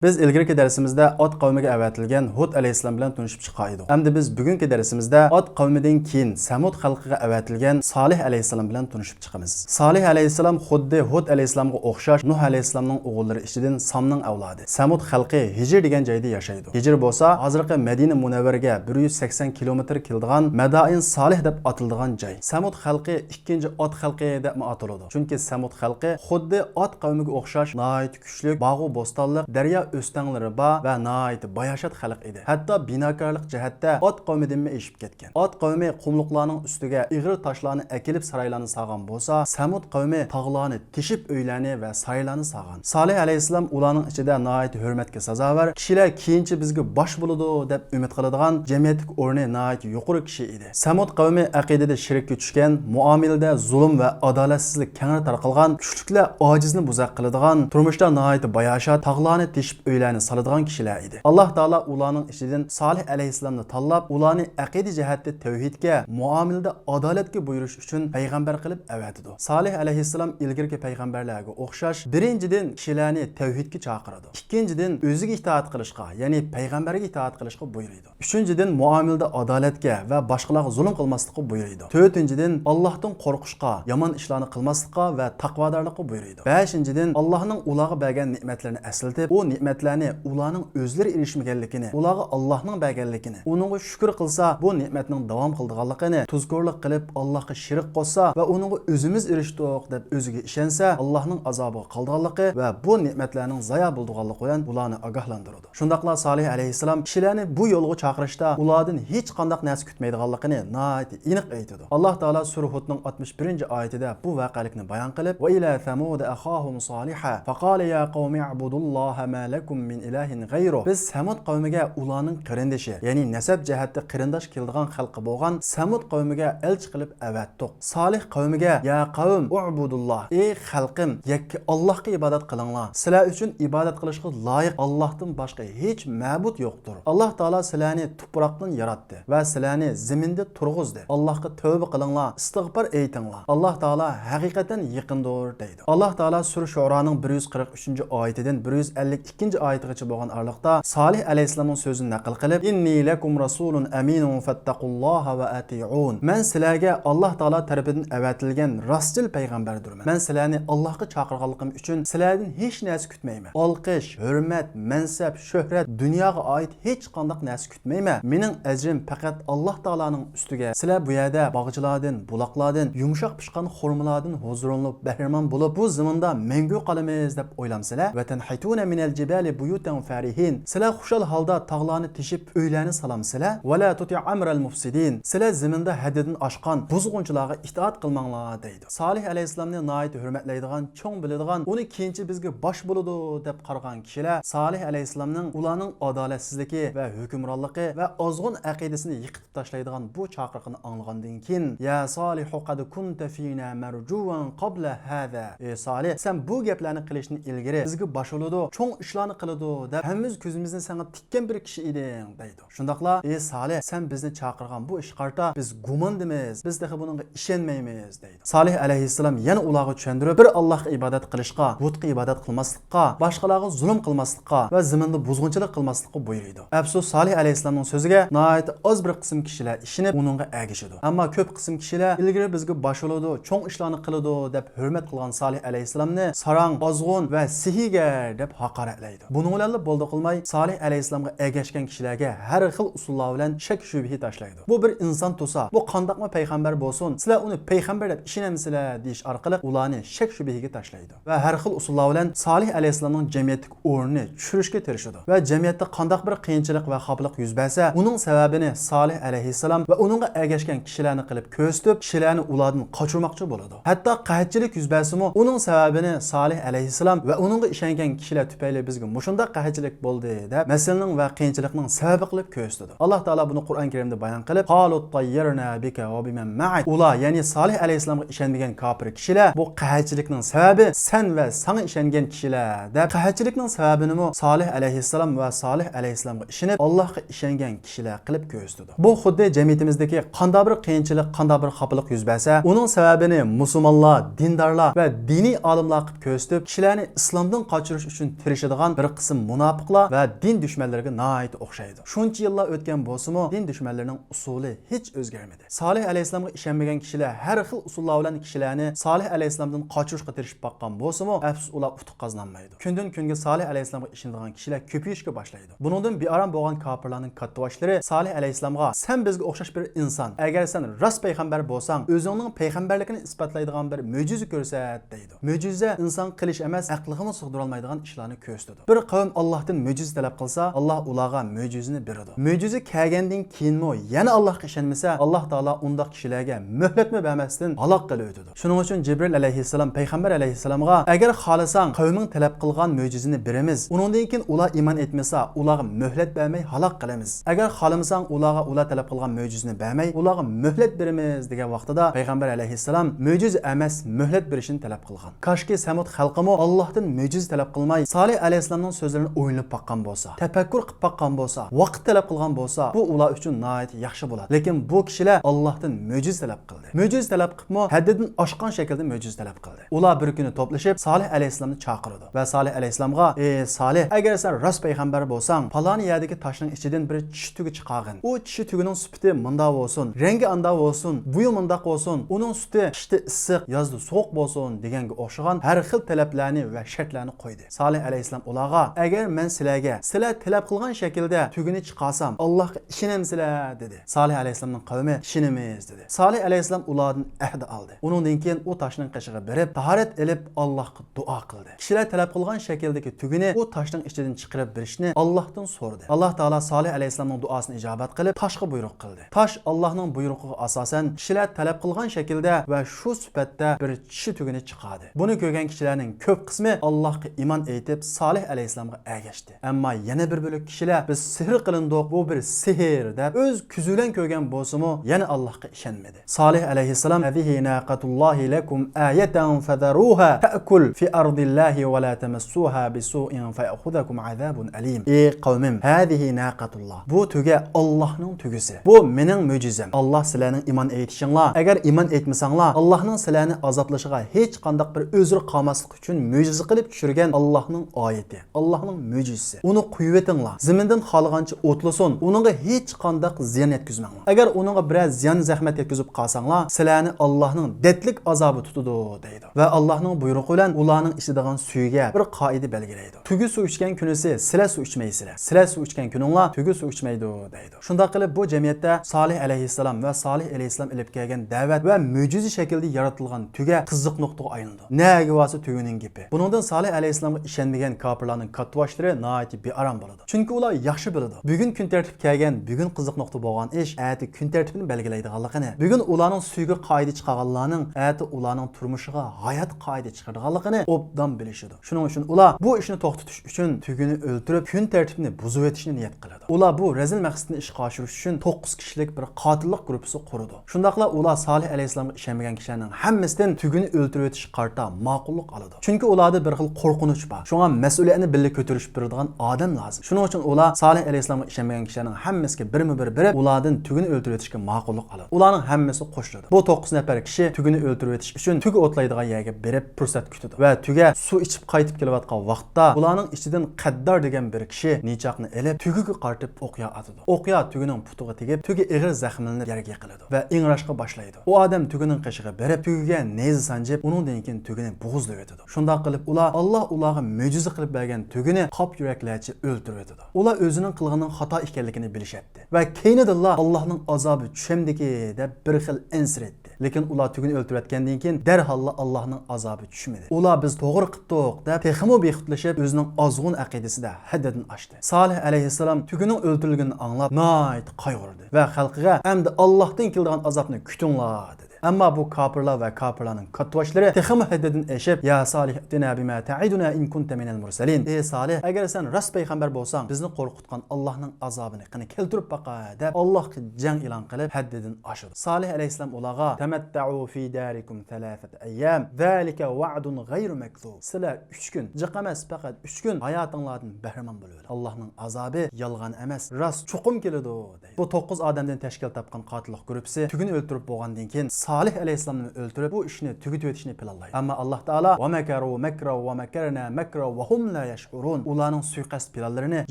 Biz ilgirki dersimizde Ad qavmiga avatilgan Hud alayhissalom bilan tunishib chiqqan edik. Endi biz bugungi darsimizda Ad qavmidan keyin Samud xalqiga avatilgan Salih alayhissalom bilan tunishib chiqamiz. Salih alayhissalom xuddi Hud alayhissalomga o'xshash Nuh alayhissalomning o'g'illari ichidan Samning avlodi. Samud xalqi Hijr degan joyda yashaydi. Hijr bo'lsa, hozirgi Madina Munavvaraga 180 kilometr keladigan Madain Salih deb atiladigan joy. Samud xalqi ikkinchi Ad xalqi deb atiladi. Chunki Samud xalqi xuddi Ad qavmiga o'xshash nihoyat kuchli bog'u bo'stonliq daryo o'stanlari bor va nihoyat bayashat xalq edi. Hatto binokorlik jihatda Ad qavmidan eshib ketgan. Ad qavmi qumliqlarning ustiga ig'ir toshlarni akilib saroylarni sog'an bo'lsa, Samud qavmi tog'larni teshib uylarni va saroylarni sog'an. Salih alayhissalom ularning ichida nihoyat hurmatga sazovor kishilar keyinchi bizga bosh bo'ladi deb umid qiladigan jamiyatlik o'rni nihoyat yuqori kishi edi. Samud qavmi aqidada shirkka tushgan, muomalada zulm va adolatsizlik keng tarqalgan, kuchliklar ojizni buzaq qiladigan, turmushda nihoyat bayashat tog'larni teshib uylarni soladigan kishilar edi. Alloh taolo ularning ichidan Salih alayhissalomni tanlab, ularni aqida jihatda tavhidga, muomalada adolatga buyurish uchun payg'ambar qilib avatidi. Salih alayhissalom ilgirki payg'ambarlarga o'xshash, birinchidan kishilarni tavhidga chaqiradi. Ikkinchidan o'ziga itoat qilishga, ya'ni payg'ambarga itoat qilishga buyuradi. Uchinchidan muomalada adolatga va boshqalarga zulm qilmaslikka buyuradi. To'rtinchidan Allohdan qo'rqishga, yomon ishlarni qilmaslikka va taqvodorlikka buyuradi. Beshinchidan Allohning ularga bergan ne'matlarini aslatib, u ne'matlarni ularning o'zlari erishmaganligini, ularga Allohning berganligini, uningga shukr qilsa, bu ne'matning davom qildiganligini, tuzkorlik qilib Allohga shirik qo'shsa va uningga o'zimiz erishdik deb o'ziga ishonsa, Allohning azobiga qoldiganligi va bu ne'matlarning zoya bo'ldiganligi bilan ularni ogohlantiradi. Shundaqla Salih alayhissalom kishilarni bu yo'lga chaqirishda ulardan hech qanday narsa kutmaydiganligini nihoyat aniq aytadi. Alloh taolo sura Hudning 61-oyatida bu voqelikni bayon qilib, "Va ila Samud axahum Salihah faqala ya qawmi ibudulloha ma lakum min ilahin g'ayru." Biz Samud qavmiga ularning qarindoshi, ya'ni nasab jihatda qarindosh keladigan xalqi bo'lgan Samud qavmiga elchi qilib avatdiq. Salih qavmiga ya qavm ubudulloh, ey xalqim, yakka Allohga ibodat qilinglar. Sizlar uchun ibodat qilishga loyiq Allohdan boshqa hech ma'bud yo'qdir. Alloh taolo sizlarni tuproqdan yaratdi va sizlarni zaminda turg'izdi. Allohga tavba qilinglar, istig'for aytinglar. Alloh taolo haqiqatan yaqindir deydi. Alloh taolo sura Shuroning 143-oyatidan 152-oyatigacha bo'lgan araliqda Salih alayhissalomning so'zini naql qilib, "Inni lakum rasulun aminun fattaqulloha va ati'un." Men sizlarga Alloh taolo tarafidan avatilgan rostchil payg'ambardirman. Men sizlarni Allohga chaqirganligim uchun sizlardan hech narsa kutmayman. Olqish, hurmat, mansab, shuhrat, dunyoga oid hech qanday narsa kutmayman. Mening ajrim faqat Alloh taolaning ustiga. Sizlar bu yerda bog'chilardan, buloqlardan, yumshoq pishgan xurmolardan huzurlanib, bahramon bo'lib, bu zamonda mangu qolamiz deb o'ylamsizlar. Vatan haytuna minal jibali buyutan farihin. Sizlar xushal holda tog'larni teshib, uylarni salamsizlar. Wala tuti amral mufsidin. Sizlar zaminda haddidan oshgan buzg'unchilarga itoat qilmanglar deydi. Salih alayhissalomni nihoyat hurmatlaydigan, cho'ng biladigan, uni keyinchi bizga bosh bo'ladi deb qaragan kishilar Salih alayhissalomning ularning adolatsizligi va hukmronligi va ozg'un aqidasini yiqitib tashlaydigan bu chaqiriqni anglagandan keyin, "Ya Salihu qad kunta fina marjuwan qabla hada." Ey Salih, sen bu gaplarni qilishni ilgari bizga bosh bo'ladi, cho'ng ishlarni qiladi deb hammamiz ko'zimizni senga tikkan bir kishi eding deydi. Shundaqla, "Ey Salih, sen bizni chaqirgan bu ish qarta biz gumondimiz, biz daha bunga ishonmaymiz" deydi. Salih alayhissalom yana ularga tushuntirib, bir Allohga ibodat qilishga, butga ibodat qilmaslikka, boshqalarga zulm qilmaslikka va zaminda buzg'unchilik qilmaslikka buyurdi. Afsus, Salih alayhissalomning so'ziga nihoyat oz bir qism kishilar ishonib, uningga ergashadi. Ammo ko'p qism kishilar ilgari bizga bosh bo'ladi, cho'ng ishlarni qiladi deb hurmat qilgan Salih alayhissalomni sarang, ozg'un va sihigar deb haqoratlaydi. Buning bilan bo'ldi qilmay, Salih alayhissalomga ergashgan kishilarga har xil usullar bilan shak shubha tashlaydi. Bu bir inson to'sa, bu qandaqmi payg'ambar bo'lsin, sizlar uni payg'ambar deb ishonamsizlar deyish orqali ularni shak shubhaga tashlaydi. Va har xil usullar bilan Salih alayhissalomning jamiyatdagi o'rnini tushirishga tirishadi. Va jamiyatda qandaq bir qiyinchilik va xoflik yuz bersa, uning sababini Salih alayhissalom va uningga ergashgan kishilarni qilib ko'rsatib, kishilarni ulardan qochirmoqchi bo'ladi. Hatto qahatchilik yuz bersimi, uning sababini Salih alayhissalom va uningga ishongan kishilar tufayli bizga mushunda qahatchilik bo'ldi deb masalaning va qiyinchilikning sababi qilib ko'rsatadi. Alloh taolo buni Qur'on Karimda bayon qilib, "Qalut tayyarna bika va biman ma'ak." Ular, ya'ni Salih alayhissalomga ishonmagan kofir kishilar, bu qahatchilikning sababi sen va sana ishongan kishilar deb qahatchilikning sababini Salih alayhissalom va Salih alayhissalomga ishonib, Allohga ishongan kishilar qilib ko'rsatadi. Bu xuddi jamiyatimizdagi qanday bir qiyinchilik, qanday bir xoflik yuz bersa, uning sababini musulmonlar, dindorlar va diniy olimlar qilib ko'rsatib, kishilarni islomdan qochirish uchun tirishadigan bo'lgan bir qism munofiqlar va din dushmanlariga nihoyat o'xshaydi. Shuncha yillar o'tgan bo'lsa-mu, din dushmanlarining usuli hech o'zgarmadi. Solih alayhisolamga ishonmagan kishilar har xil usullar bilan kishilarni Solih alayhisolamdan qochirishga tirishib baqqan bo'lsa-mu, afsus ular utuq qozonmaydi. Kundan kunga Solih alayhisolamga ishonadigan kishilar ko'payishga boshlaydi. Buningdan bearam bo'lgan kofirlarning kattovashlari Solih alayhisolamga "Sen bizga o'xshash bir inson. Agar sen rost payg'ambar bo'lsang, o'zingning payg'ambarligini isbotlaydigan bir mo'jiza ko'rsat" deydi. Mo'jiza inson qilish emas, aqliga sig'dira olmaydigan ishlarni ko'rsatadi. Bir qavm Allohdan mo'jiza talab qilsa, Alloh ularga mo'jizani beradi. Mo'jiza kelgandan keyinmi yana Allohga ishonmasa, Alloh taolo undaq kishilarga muhlatma bermasdan halok qilib o'tadi. Shuning uchun Jibril alayhissalom payg'ambar alayhissalomga "Agar xohlasang, qavming talab qilgan mo'jizani beramiz. Undan keyin ular iymon etmasa, ularga muhlat bermay halok qilamiz. Agar xohlamasang, ular talab qilgan mo'jizani bermay, ularga muhlat beramiz" degan vaqtida payg'ambar alayhissalom mo'jiza emas, muhlat berishini talab qilgan. Koshki Samud xalqimi Allohdan mo'jiza talab qilmay, Solih alayhissalomning so'zlarini o'ylab baqqan bo'lsa, tafakkur qilib baqqan bo'lsa, vaqt talab qilgan bo'lsa, bu ular uchun nihoyat yaxshi bo'ladi. Lekin bu kishilar Allohdan mo'jiza talab qildi. Mo'jiza talab qilib, haddidan oshgan shaklda mo'jiza talab qildi. Ular bir kuni to'plashib Solih alayhissalomni chaqirdi va Solih alayhissalomga: "Ey Solih, agar sen rost payg'ambar bo'lsang, falon yerdagi toshning ichidan bir tish tugi chiqargin. U tish tugining sifati mundoq bo'lsin, rangi andoq bo'lsin, buyi mundoq bo'lsin, uning suti qishda issiq, yozda sovuq bo'lsin" deganga o'xshagan har xil talablarni va shartlarni qo'ydi. Solih alayhissalom ularga: "Agar men sizlar talab qilgan shaklda tugini chiqarsam, Allohga ishonamsizlar" dedi. Solih alayhissalomning qavmi "Ishonamiz" dedi. Solih alayhissalom ulardan ahd oldi. Undan keyin u toshning qishig'iga berib, tahorat ilib Allohga duo qildi. Kishilar talab qilgan shakldagi tugini u toshning ichidan chiqarib berishni Allohdan so'radi. Alloh taolo Solih alayhissalomning duosini ijobat qilib, toshga buyruq qildi. Tosh Allohning buyrug'iga asosan kishilar talab qilgan shaklda va shu sifatda bir tishi tugini chiqardi. Buni ko'rgan kishilarning ko'p qismi Allohga iymon etib, Solih alayhissalomga ergashdi. Ammo yana bir bo'lak kishilar "Biz sehr qilindik, bu bir sehr" deb o'z ko'zi bilan ko'rgan bo'lsa-mu, yana Allohga ishonmadi. Solih alayhissalom: "Hadihi naqatullohi lakum ayatan fadaruha ta'kul fi ardillahi va la tamassuha bisu'in fa'khudhukum azabun alim." Ey qavmim, hadihi naqatulloh. Bu tuga Allohning tugisi. Bu mening mo'jizam. Alloh sizlarning iymon etishinglar, agar iymon etmasanglar, Allohning sizlarni azoblashiga hech qanday bir o'zri qolmaslik uchun mo'jiza qilib tushirgan Allohning oyati, Allohning mo'jizasi. Uni qo'yib etinglar. Zamindan xolgancha o'tlasin, uningga hech qanday ziyon yetkazmanglar. Agar uningga biroz ziyon zahmat yetkazib qolsanglar, sizlarni Allohning detlik azobi tutadi deydi. Va Allohning buyrug'i bilan ularning ichadigan suyga bir qoida belgilaydi. Tugi suv ichgan kunisi sizlar suv ichmaysizlar. Sizlar suv ichgan kuninglar tugi suv ichmaydi deydi. Shunday qilib bu jamiyatda Solih alayhissalom va Solih alayhissalom ilib kelgan da'vat va mo'jiza shaklda yaratilgan tuga qiziq nuqtaga aylandi. Nega bo'lsa tugining gapi. Buningdan Solih alayhissalomga ishonmagan kofirlarning kattvashlari nihoyat bearam bo'ladi. Chunki ular yaxshi biladi. Bugun kun tartib kelgan, bugun qiziq nuqta bo'lgan ish ati kun tartibini belgilaydiganligini, bugun ularning suyga qoida chiqarganlarning ati ularning turmushiga hayot qoida chiqarganligini obdan bilishadi. Shuning uchun ular bu ishni to'xtatish uchun tugini o'ldirib, kun tartibini buzib o'tishni niyat qiladi. Ular bu razil maqsadni ishga oshirish uchun 9 kishilik bir qotillik guruhi qurdi. Shundaqla ular Solih alayhissalomga ishonmagan kishilarning hammasidan tugini o'ldirib o'tish qarta ma'qullik oladi. Chunki ularda bir xil qo'rqinch bor. Shunga mas'uliyatni birga ko'tarish beradigan odam lazım. Shuning uchun ular Solih alayhissalomga ishonmagan kishilarning hammasiga birma-bir berib, ulardan tugini o'ldirib o'tishga ma'qullik oladi. Ularning hammasi qo'shiladi. Bu 9 nafar kishi tugini o'ldirib o'tish uchun tugi o'tlaydigan yerga berib fursat kutadi va tuga suv ichib qaytib kelayotgan vaqtda ularning ichidan Qaddar degan bir kishi nichoqni elib tugiga qartib o'qiya atadi. O'qiya tugining putiga tegib, tugi ig'ir zaxmlanib yerga yiqiladi va ingrashga boshlaydi. U odam tugining qishiga berib, tugiga neyza sanjib, uningdan keyin tugini bo'g'izlab o'tadi. Shunday qilib Alloh ularga mo'jiza qilib bergan tugini qop yuraklarcha o'ldirib o'tadi. Ular o'zining qilganining xato ekanligini bilishadi va keyinidilla Allohning azobi tushamdiki deb bir xil ansiraydi. Lekin ular tugini o'ltirayotgandan keyin darhol Allohning azobi tushmadi. Ular biz to'g'ri qildik deb texmo bexutlashib o'zining ozg'un aqidasida haddidan oshdi. Solih alayhissalom tugining o'ldirilganini anglab nihoyat qayg'urdi va xalqiga "Endi Allohdan kelgan azobni kutinglar" dedi. Ammo bu kofirlar va kofirlarning kattvashlari texmo haddidan eshib: "Ya Solih, tina bima ta'iduna in kunta minal mursalin." Ey Solih, agar sen rost payg'ambar bo'lsang, bizni qo'rqitgan Allohning azobini qani keltirib baqa deb Allohga jang e'lon qilib haddidan oshirdi. Solih alayhissalom ularga: "Tamatta'u fi darikum 3 ayyam, zalika wa'dun ghayru makzub." Sizlar 3 kun, jiq emas, faqat 3 kun hayotinglardan bahramon bo'ladi. Allohning azobi yolg'on emas, rost chuqum keladi deydi. Bu 9 odamdan tashkil topgan qotillik guruhi tugini o'ltirib bo'lgandan keyin Salih aleyhisselamni o'ltirib bu ishni tugatib o'tishni planlaydi. Ammo Alloh taolo va makaru makra va makarna makra va hum la yash'urun. Ularning suiqasd planlarini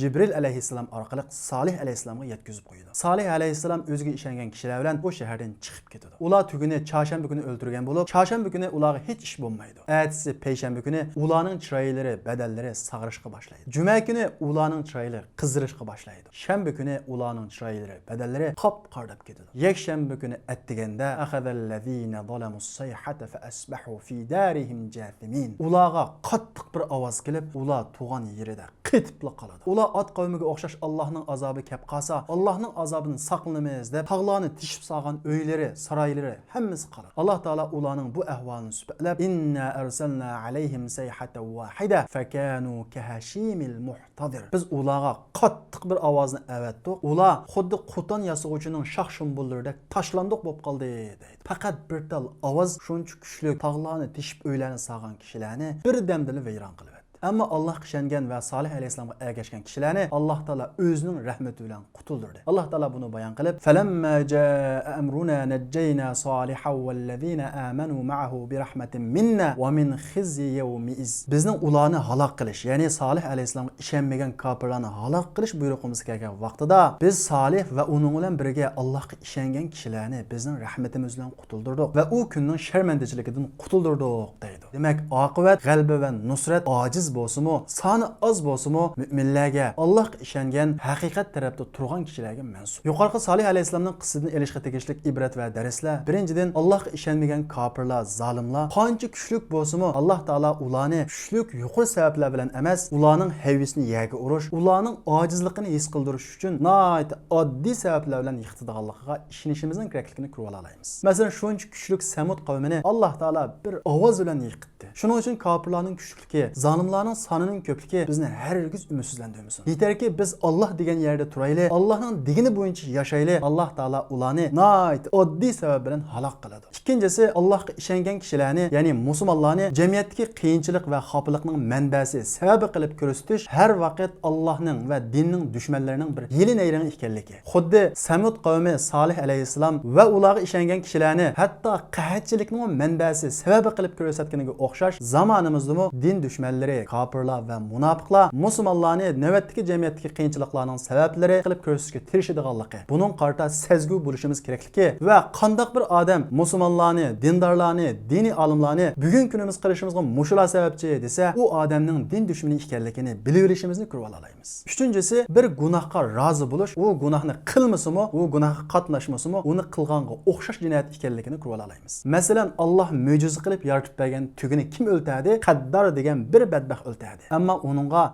Jibril alayhissalom orqali Salih alayhissalomga yetkazib qo'ydi. Salih alayhissalom o'ziga ishongan kishilar bilan bu shahardan chiqib ketadi. Ular tuguni chorshanba kuni o'ltirgan bo'lib, chorshanba kuni ularga hech ish bo'lmaydi. Ertasi payshanba kuni ularning chiroylari, badallari sag'rishga boshlaydi. Juma kuni ularning chiroylari qizirishga boshlaydi. Shanba kuni ularning chiroylari, badallari qop-qordab ketadi. Yakshanba kuni attiganda akhadallazina zalamus sayhata fa asbahu fi darihim jathimin. Ularga qattiq bir ovoz kelib, ular tug'an yerida qetibla qoladi. Ular ot qavmiga o'xshash Allohning azobi kelib qolsa, Allohning azobidan saqlanamiz deb tog'larni tishib solgan uylari, saroylari hammasi qoladi. Alloh taolo ularning bu ahvolini supatlab, inna arsalna alayhim sayhatan wahida fakanu kahashimil muhtadir. Biz ularga qattiq bir ovozni avatdik. Ular xuddi quton yasag'uvchining shox shumbullarida tashlandiq bo'lib qoldi deydi. Faqat bir tal ovoz shuncha kuchli tog'larni tishib uylarni solgan kishilarni birdamda vayron qildi. Ammo Allohga ishongan va Salih alayhissalomga ergashgan kishilarni Alloh taolo o'zining rahmati bilan qutuldirdi. Alloh taolo buni bayon qilib, "Falamma jaa amruna najjayna Salihan wallazina amanu ma'ahu bi rahmatin minna wa min khizyi yawmiz." Bizning ularni halok qilish, ya'ni Salih alayhissalomga ishonmagan kofirlarni halok qilish buyruqimiz kelgan vaqtida biz Salih va uning bilan birga Allohga ishongan kishilarni bizning rahmatimiz bilan qutuldirdik va u kunning sharmandachiligidan qutuldirdik deydi. Demak, oqibat, g'alaba va nusrat ojiz bo'lsa-mu, soni oz bo'lsa-mu, mu'minlarga, Allohga ishongan, haqiqat tarafda turgan kishilarga mansub. Yuqorqi Salih alayhissalomning qissasini elishga tegishli ibrat va darslar. Birinchidan, Allohga ishonmagan kofirlar, zolimlar qancha kuchlik bo'lsa-mu, Alloh taolo ularni kuchlik yuqori sabablar bilan emas, ularning hayvisini yerga urish, ularning ojizligini his qildirish uchun nihoyat oddiy sabablar bilan yiqitadiganligiga ishonishimizning kerakligini ko'rib olamiz. Masalan, shuncha kuchlik Samud qavmini Alloh taolo bir ovoz bilan yiqitdi. Shuning uchun kofirlarning kuchligi, zolimlarning sonining ko'pligi bizni hargiz umidsizlantirmasin. Yetarki biz Alloh degan yerda turaylik, Allohning degani bo'yicha yashaylik. Alloh taolo ularni nihoyat oddiy sabab bilan halok qiladi. Ikkinchisi, Allohga ishongan kishilarni, ya'ni musulmonlarni jamiyatdagi qiyinchilik va xoflikning manbasi, sababi qilib ko'rsatish har vaqt Allohning va dinning dushmanlarining bir yelin-ayring ekanligi. Xuddi Samud qavmi Salih alayhissalom va ularga ishongan kishilarni hatto qahatchilikning manbasi, sababi qilib ko'rsatganiga o'xshash zamonimizda din dushmanlari, kofirlar va munofiqlar musulmonlarni navbatdagi jamiyatdagi qiyinchiliklarning sabablari qilib ko'rsatishga tirishadiganligi. Buning qarta sezgu bo'lishimiz kerakligi va qandoq bir odam musulmonlarni, dindorlarni, diniy olimlarni bugun kunimiz qilishimizga mushular sababchi desa, u odamning din dushmani ekanligini bilib olishimizni ko'rib olamiz. Uchinchisi, bir gunohga rozi bo'lish, u gunohni qilmasimi, u gunohga qatnashmasimi, uni qilganga o'xshash jinoyat ekanligini ko'rib olamiz. Masalan, Alloh mo'jiza qilib yaratib bergan tugini kim o'ltadi? Qaddar degan bir badbaxt o'ltadi. Ammo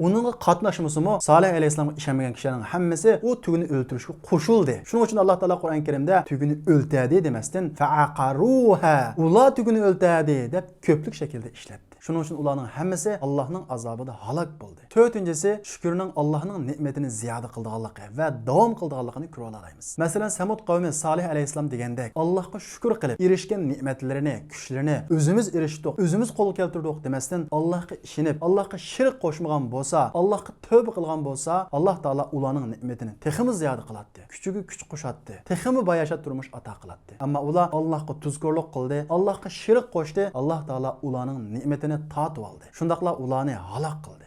uningga qatnashmasimi, Salih alayhissalomga ishonmagan kishilarning hammasi u tugini o'ltirishga qo'shildi. Shuning uchun Alloh taolo Qur'on Karimda tugini o'ltadi demasdan fa'aqaruha, ular tugini o'ltadi deb ko'plik shaklda ishlatdi. Shuning uchun ularning hammasi Allohning azobida halok bo'ldi. To'rtinchisi, shukrning Allohning ne'matini ziyoda qildiganligi va davom qildiganligini ko'ra olamiz. Masalan, Samud qavmi Salih alayhissalom degandek Allohga shukr qilib, erishgan ne'matlarini, kuchlarini o'zimiz erishdik, o'zimiz qo'l keltirdik demasdan Allohga ishonib, Allohga shirk qo'shmagan bo'lsa, Allohga tövbe qilgan bo'lsa, Alloh taolo ularning ne'matini texmi ziyoda qiladi. Kuchiga kuch qo'shadi. Texmi bayashat turmush ato qiladi. Ammo ular Allohga tuzkorlik qildi, Allohga shirk qo'shdi, Alloh taolo ularning ne'matini tatib oldi. Shundaqla ularni halok qildi.